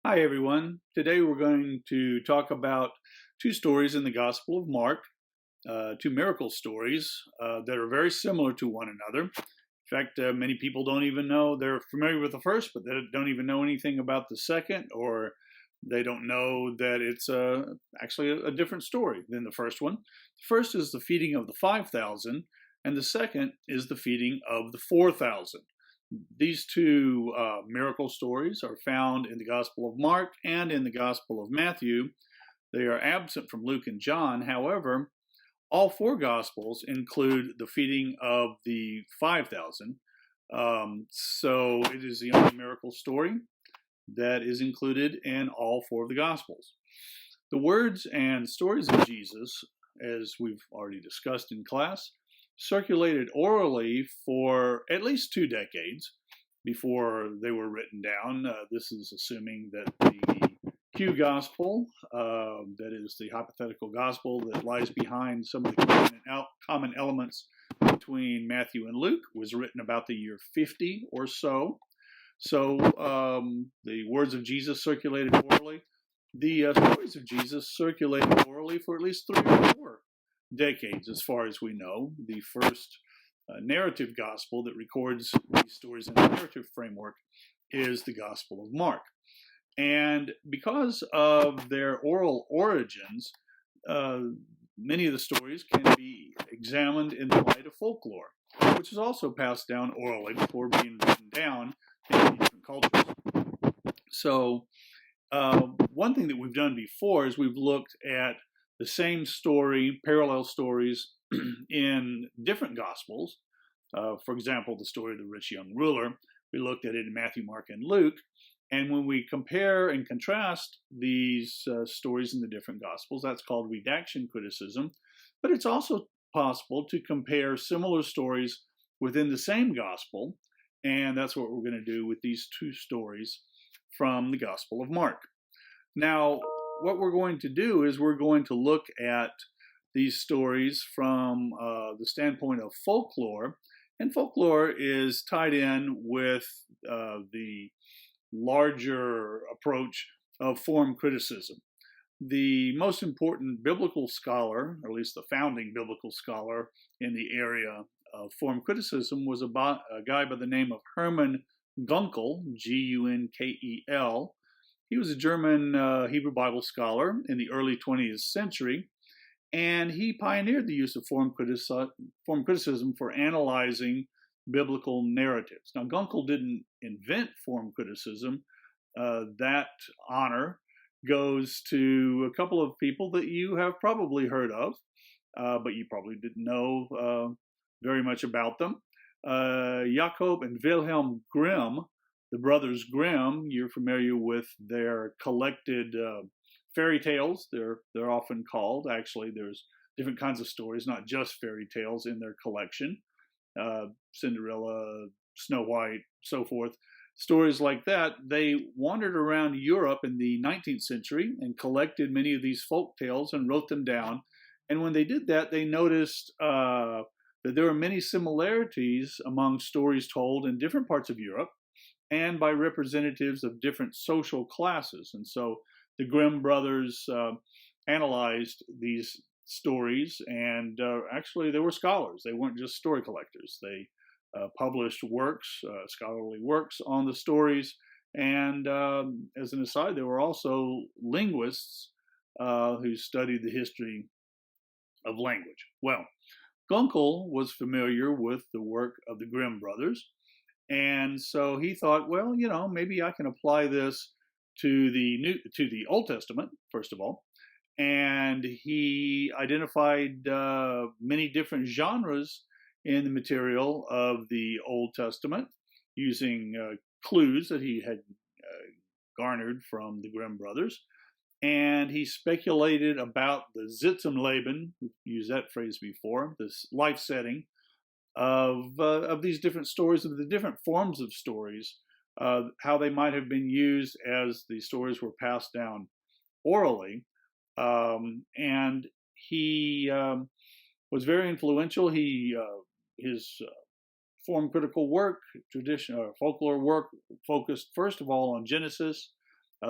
Hi, everyone. Today we're going to talk about two stories in the Gospel of Mark, two miracle stories that are very similar to one another. In fact, many people don't even know, they're familiar with the first, but they don't even know anything about the second, or they don't know that it's actually a different story than the first one. The first is the feeding of the 5,000, and the second is the feeding of the 4,000. These two miracle stories are found in the Gospel of Mark and in the Gospel of Matthew. They are absent from Luke and John. However, all four Gospels include the feeding of the 5,000. So it is the only miracle story that is included in all four of the Gospels. The words and stories of Jesus, as we've already discussed in class, circulated orally for at least 2 decades before they were written down. This is assuming that the Q gospel, that is the hypothetical gospel that lies behind some of the common elements between Matthew and Luke, was written about the year 50 or so. So the words of Jesus circulated orally. The stories of Jesus circulated orally for at least 3 or 4 decades, as far as we know. The first narrative gospel that records these stories in a narrative framework is the Gospel of Mark. And because of their oral origins, many of the stories can be examined in the light of folklore, which is also passed down orally before being written down in many different cultures. So one thing that we've done before is we've looked at the same story, parallel stories in different Gospels. For example, the story of the rich young ruler. We looked at it in Matthew, Mark, and Luke. And when we compare and contrast these stories in the different Gospels, that's called redaction criticism. But it's also possible to compare similar stories within the same Gospel. And that's what we're going to do with these two stories from the Gospel of Mark. Now, what we're going to do is we're going to look at these stories from the standpoint of folklore, and folklore is tied in with the larger approach of form criticism. The most important biblical scholar, or at least the founding biblical scholar in the area of form criticism, was a guy by the name of Hermann Gunkel, Gunkel. He was a German Hebrew Bible scholar in the early 20th century, and he pioneered the use of form criticism for analyzing biblical narratives. Now, Gunkel didn't invent form criticism. That honor goes to a couple of people that you have probably heard of, but you probably didn't know very much about them. Jakob and Wilhelm Grimm, the brothers Grimm. You're familiar with their collected fairy tales. They're often called. Actually, there's different kinds of stories, not just fairy tales, in their collection. Cinderella, Snow White, so forth. Stories like that. They wandered around Europe in the 19th century and collected many of these folk tales and wrote them down. And when they did that, they noticed that there are many similarities among stories told in different parts of Europe and by representatives of different social classes. And so the Grimm brothers analyzed these stories, and actually they were scholars. They weren't just story collectors. They published works, scholarly works on the stories, and as an aside, they were also linguists who studied the history of language. Well, Gunkel was familiar with the work of the Grimm brothers, and so he thought, well, maybe I can apply this to the Old Testament, first of all. And he identified many different genres in the material of the Old Testament using clues that he had garnered from the Grimm brothers. And he speculated about the Sitzenleben, we've used that phrase before, this life setting of these different stories, of the different forms of stories, how they might have been used as the stories were passed down orally. And he was very influential. His form critical work, folklore work, focused first of all on Genesis,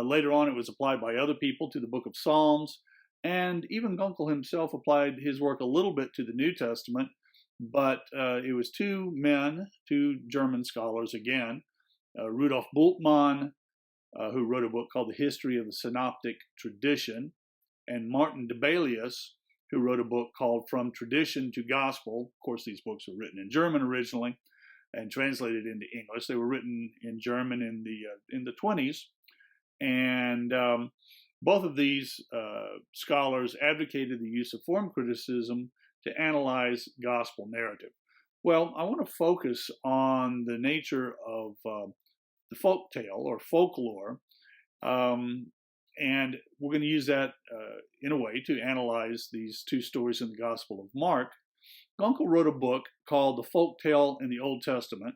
Later on, it was applied by other people to the book of Psalms, and even Gunkel himself applied his work a little bit to the New Testament, but it was two men, two German scholars again, Rudolf Bultmann, who wrote a book called The History of the Synoptic Tradition, and Martin Debelius, who wrote a book called From Tradition to Gospel. Of course, these books were written in German originally and translated into English. They were written in German in the 20s, and both of these scholars advocated the use of form criticism to analyze gospel narrative. Well, I want to focus on the nature of the folk tale or folklore, and we're going to use that in a way to analyze these two stories in the Gospel of Mark. Gunkel wrote a book called The Folk Tale in the Old Testament,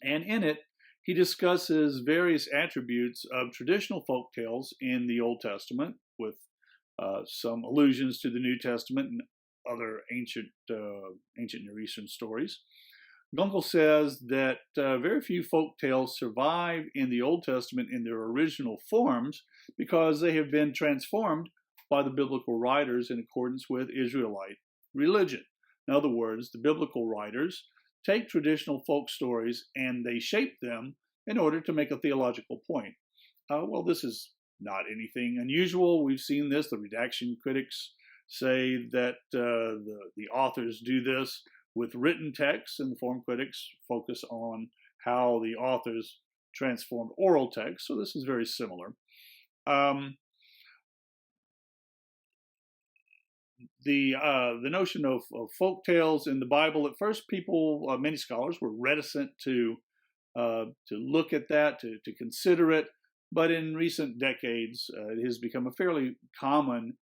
and in it he discusses various attributes of traditional folk tales in the Old Testament, with some allusions to the New Testament and other ancient Near Eastern stories. Gunkel says that very few folk tales survive in the Old Testament in their original forms because they have been transformed by the biblical writers in accordance with Israelite religion. In other words, the biblical writers take traditional folk stories and they shape them in order to make a theological point. Well, this is not anything unusual. We've seen this. The redaction critics say that the authors do this with written texts, and the form critics focus on how the authors transformed oral text. So this is very similar. The notion of folk tales in the Bible, at first people, many scholars were reticent to look at that, to consider it, but in recent decades it has become a fairly common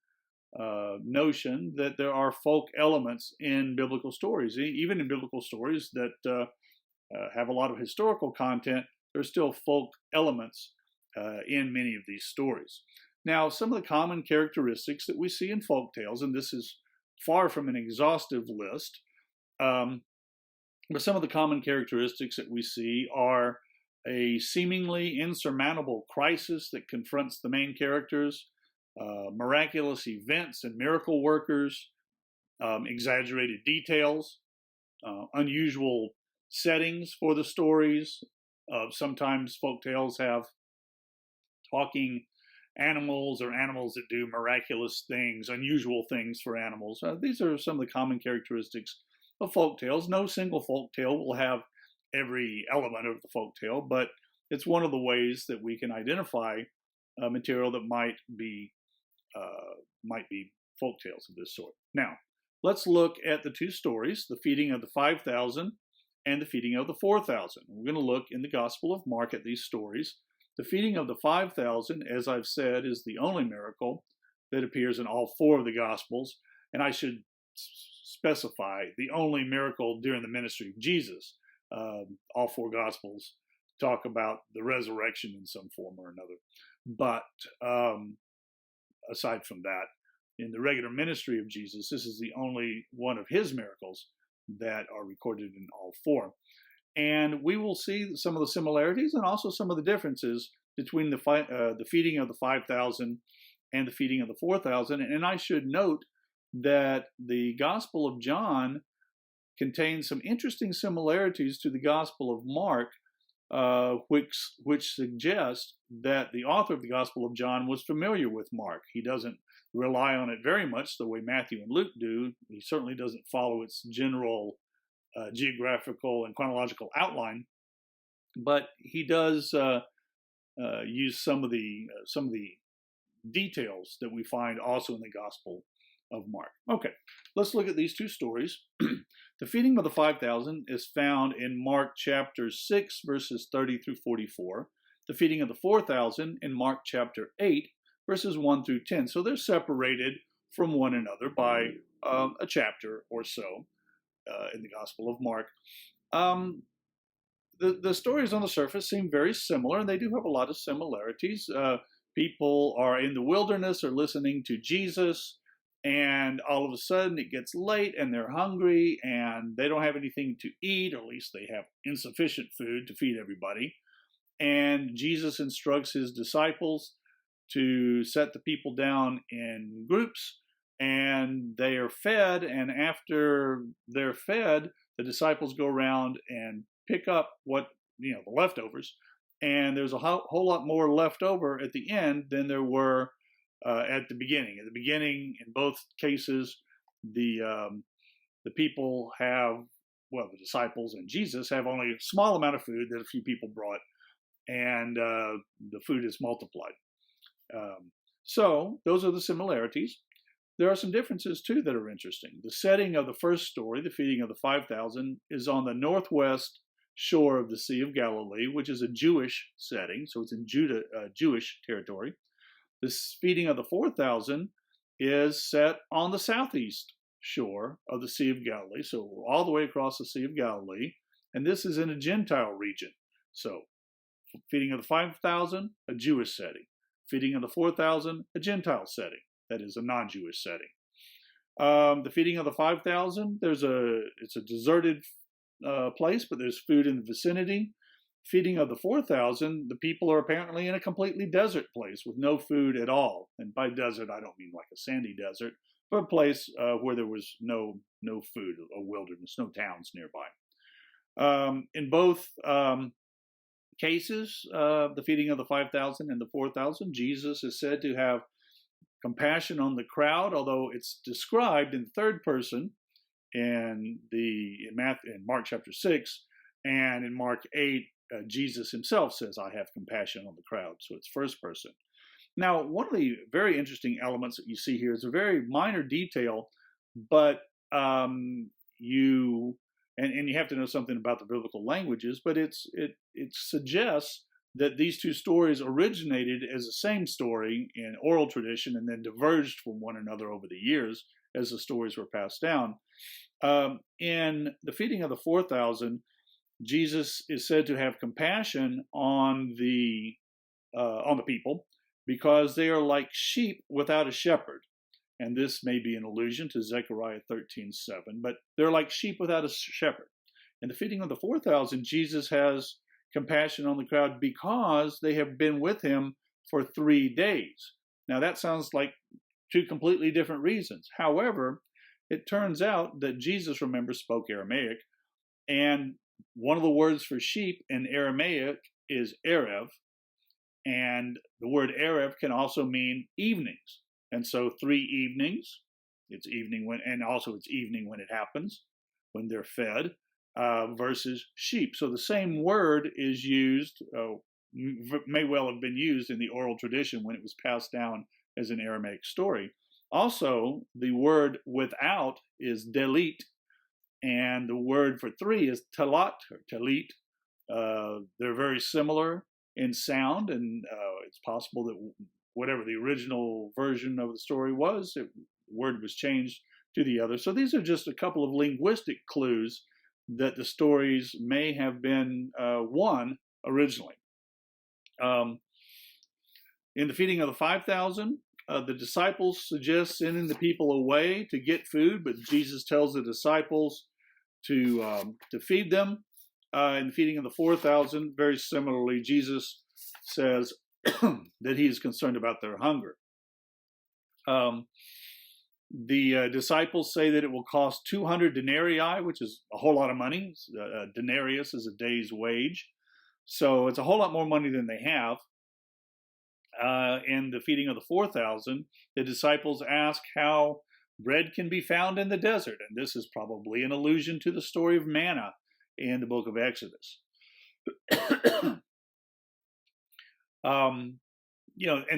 notion that there are folk elements in biblical stories. Even in biblical stories that have a lot of historical content, there's still folk elements in many of these stories. Now, some of the common characteristics that we see in folk tales, and this is far from an exhaustive list, but some of the common characteristics that we see are a seemingly insurmountable crisis that confronts the main characters, miraculous events and miracle workers, exaggerated details, unusual settings for the stories. Sometimes folk tales have talking animals or animals that do miraculous things, unusual things for animals. These are some of the common characteristics of folk tales. No single folk tale will have every element of the folk tale, but it's one of the ways that we can identify material that might be folk tales of this sort. Now, let's look at the two stories, the feeding of the 5,000 and the feeding of the 4,000. We're going to look in the Gospel of Mark at these stories. The feeding of the 5,000, as I've said, is the only miracle that appears in all four of the Gospels, and I should specify the only miracle during the ministry of Jesus. All four Gospels talk about the resurrection in some form or another. But aside from that, in the regular ministry of Jesus, this is the only one of his miracles that are recorded in all four. And we will see some of the similarities and also some of the differences between the feeding of the 5,000 and the feeding of the 4,000. And I should note that the Gospel of John contains some interesting similarities to the Gospel of Mark, which suggests that the author of the Gospel of John was familiar with Mark. He doesn't rely on it very much the way Matthew and Luke do. He certainly doesn't follow its general geographical and chronological outline, but he does use some of the details that we find also in the Gospel of Mark. Okay, let's look at these two stories. The feeding of the 5,000 is found in Mark chapter 6, verses 30 through 44. The feeding of the 4,000 in Mark chapter 8, verses 1 through 10. So they're separated from one another by a chapter or so in the Gospel of Mark. The stories on the surface seem very similar, and they do have a lot of similarities. People are in the wilderness, are listening to Jesus, and all of a sudden it gets late and they're hungry and they don't have anything to eat, or at least they have insufficient food to feed everybody. and Jesus instructs his disciples to set the people down in groups, and they are fed, and after they're fed, the disciples go around and pick up the leftovers, and there's a whole lot more left over at the end than there were at the beginning. At the beginning, in both cases, the people have, well, the disciples and Jesus have only a small amount of food that a few people brought, and the food is multiplied. So those are the similarities. There are some differences too that are interesting. The setting of the first story, the feeding of the 5,000, is on the northwest shore of the Sea of Galilee, which is a Jewish setting, so it's in Jewish territory. The feeding of the 4,000 is set on the southeast shore of the Sea of Galilee, so we're all the way across the Sea of Galilee, and this is in a Gentile region. So feeding of the 5,000, a Jewish setting. Feeding of the 4,000, a Gentile setting, that is a non-Jewish setting. The feeding of the 5,000, it's a deserted place, but there's food in the vicinity. Feeding of the 4,000, the people are apparently in a completely desert place with no food at all. And by desert, I don't mean like a sandy desert, but a place where there was no food, a wilderness, no towns nearby. In both cases, the feeding of the 5,000 and the 4,000, Jesus is said to have compassion on the crowd, although it's described in third person in Mark chapter 6, and in Mark 8, Jesus himself says, I have compassion on the crowd, so it's first person. Now, one of the very interesting elements that you see here is a very minor detail, but you have to know something about the biblical languages, but it suggests that these two stories originated as the same story in oral tradition and then diverged from one another over the years as the stories were passed down. In the feeding of the 4,000, Jesus is said to have compassion on the people because they are like sheep without a shepherd. And this may be an allusion to Zechariah 13:7, but they're like sheep without a shepherd. In the feeding of the 4,000, Jesus has compassion on the crowd because they have been with him for 3 days. Now that sounds like two completely different reasons. However, it turns out that Jesus, remember, spoke Aramaic, and one of the words for sheep in Aramaic is erev, and the word erev can also mean evenings. And so 3 evenings, it's evening when it happens, when they're fed, versus sheep. So the same word is used, may well have been used in the oral tradition when it was passed down as an Aramaic story. Also, the word without is delit, and the word for 3 is talat or talit. They're very similar in sound, and it's possible that whatever the original version of the story was, the word was changed to the other. So these are just a couple of linguistic clues that the stories may have been one originally. In the feeding of the 5,000, the disciples suggest sending the people away to get food, but Jesus tells the disciples to feed them. In the feeding of the 4,000, very similarly, Jesus says that he is concerned about their hunger. The disciples say that it will cost 200 denarii, which is a whole lot of money. A denarius is a day's wage. So it's a whole lot more money than they have. In the feeding of the 4,000, the disciples ask how bread can be found in the desert. And this is probably an allusion to the story of manna in the book of Exodus. And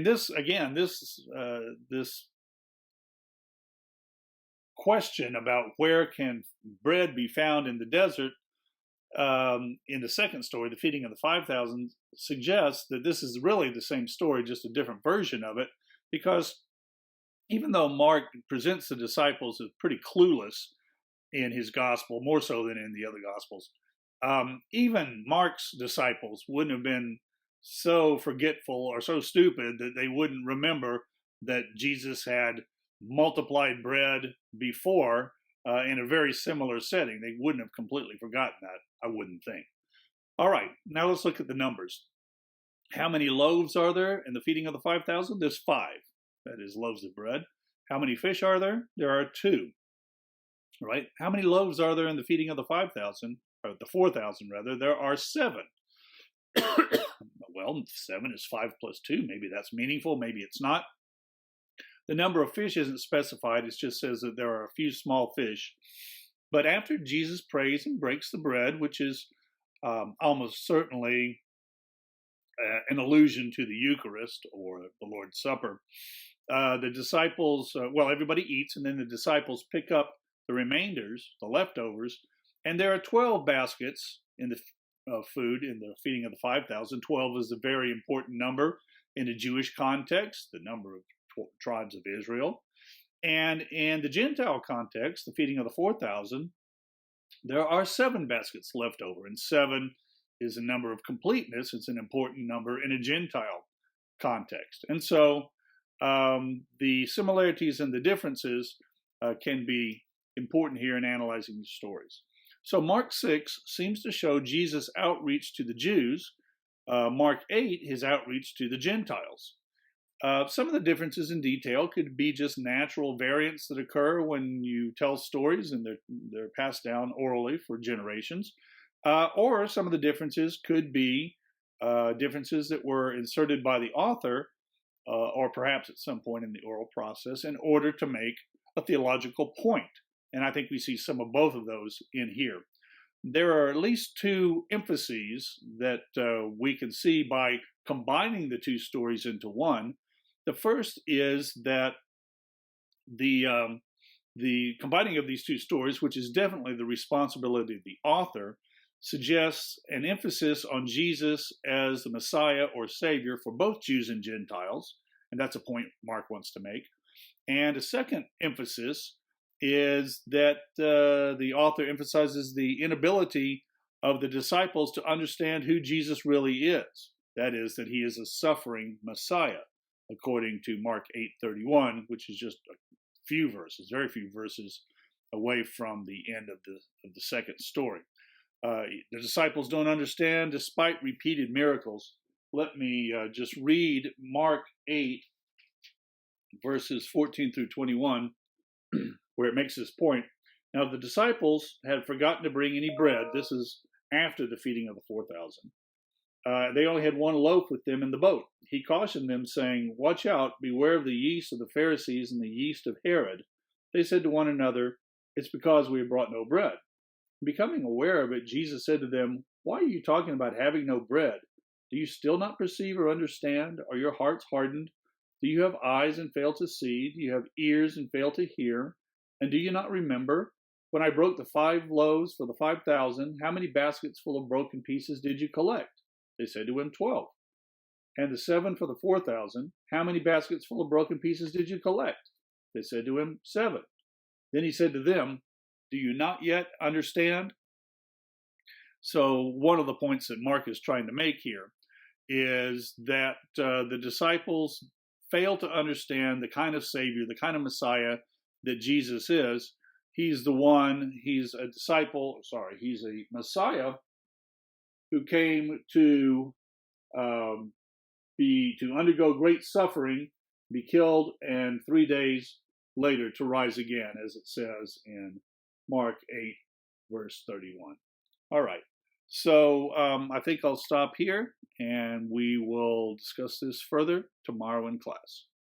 this, again, this question about where can bread be found in the desert, in the second story, the feeding of the 5,000, suggests that this is really the same story, just a different version of it, because even though Mark presents the disciples as pretty clueless in his gospel, more so than in the other gospels, even Mark's disciples wouldn't have been so forgetful or so stupid that they wouldn't remember that Jesus had multiplied bread before in a very similar setting. They wouldn't have completely forgotten that, I wouldn't think. All right, now let's look at the numbers. How many loaves are there in the feeding of the 5,000? There's 5. That is loaves of bread. How many fish are there? There are 2. Right? How many loaves are there in the feeding of the 5,000? Or the 4,000 rather? There are 7. Well, 7 is 5 plus 2. Maybe that's meaningful. Maybe it's not. The number of fish isn't specified. It just says that there are a few small fish. But after Jesus prays and breaks the bread, which is almost certainly an allusion to the Eucharist or the Lord's Supper, the disciples, everybody eats, and then the disciples pick up the remainders, the leftovers, and there are 12 baskets in the food in the feeding of the 5,000. 12 is a very important number in the Jewish context, the number of tribes of Israel. And in the Gentile context, the feeding of the 4,000, there are 7 baskets left over, and 7 is a number of completeness. It's an important number in a Gentile context. And so the similarities and the differences can be important here in analyzing the stories. So Mark 6 seems to show Jesus' outreach to the Jews. Mark 8, his outreach to the Gentiles. Some of the differences in detail could be just natural variants that occur when you tell stories and they're passed down orally for generations. Or some of the differences could be differences that were inserted by the author or perhaps at some point in the oral process in order to make a theological point. And I think we see some of both of those in here. There are at least 2 emphases that we can see by combining the 2 stories into one. The first is that the combining of these 2 stories, which is definitely the responsibility of the author, suggests an emphasis on Jesus as the Messiah or Savior for both Jews and Gentiles, and that's a point Mark wants to make. And a second emphasis is that the author emphasizes the inability of the disciples to understand who Jesus really is. That is, that he is a suffering Messiah, according to Mark 8:31, which is just a few verses, very few verses away from the end of the second story. The disciples don't understand despite repeated miracles. Let me just read Mark 8, verses 14 through 21, where it makes this point. Now the disciples had forgotten to bring any bread. This is after the feeding of the 4,000. They only had 1 loaf with them in the boat. He cautioned them, saying, "Watch out, beware of the yeast of the Pharisees and the yeast of Herod." They said to one another, "It's because we have brought no bread." Becoming aware of it, Jesus said to them, "Why are you talking about having no bread? Do you still not perceive or understand? Are your hearts hardened? Do you have eyes and fail to see? Do you have ears and fail to hear? And do you not remember? When I broke the 5 loaves for the 5,000, how many baskets full of broken pieces did you collect?" They said to him, 12. "And the 7 for the 4,000, how many baskets full of broken pieces did you collect?" They said to him, 7. Then he said to them, "Do you not yet understand?" So one of the points that Mark is trying to make here is that the disciples fail to understand the kind of Savior, the kind of Messiah that Jesus is. He's he's a Messiah who came to undergo great suffering, be killed, and 3 days later to rise again, as it says in Mark 8, verse 31. All right, so I think I'll stop here, and we will discuss this further tomorrow in class.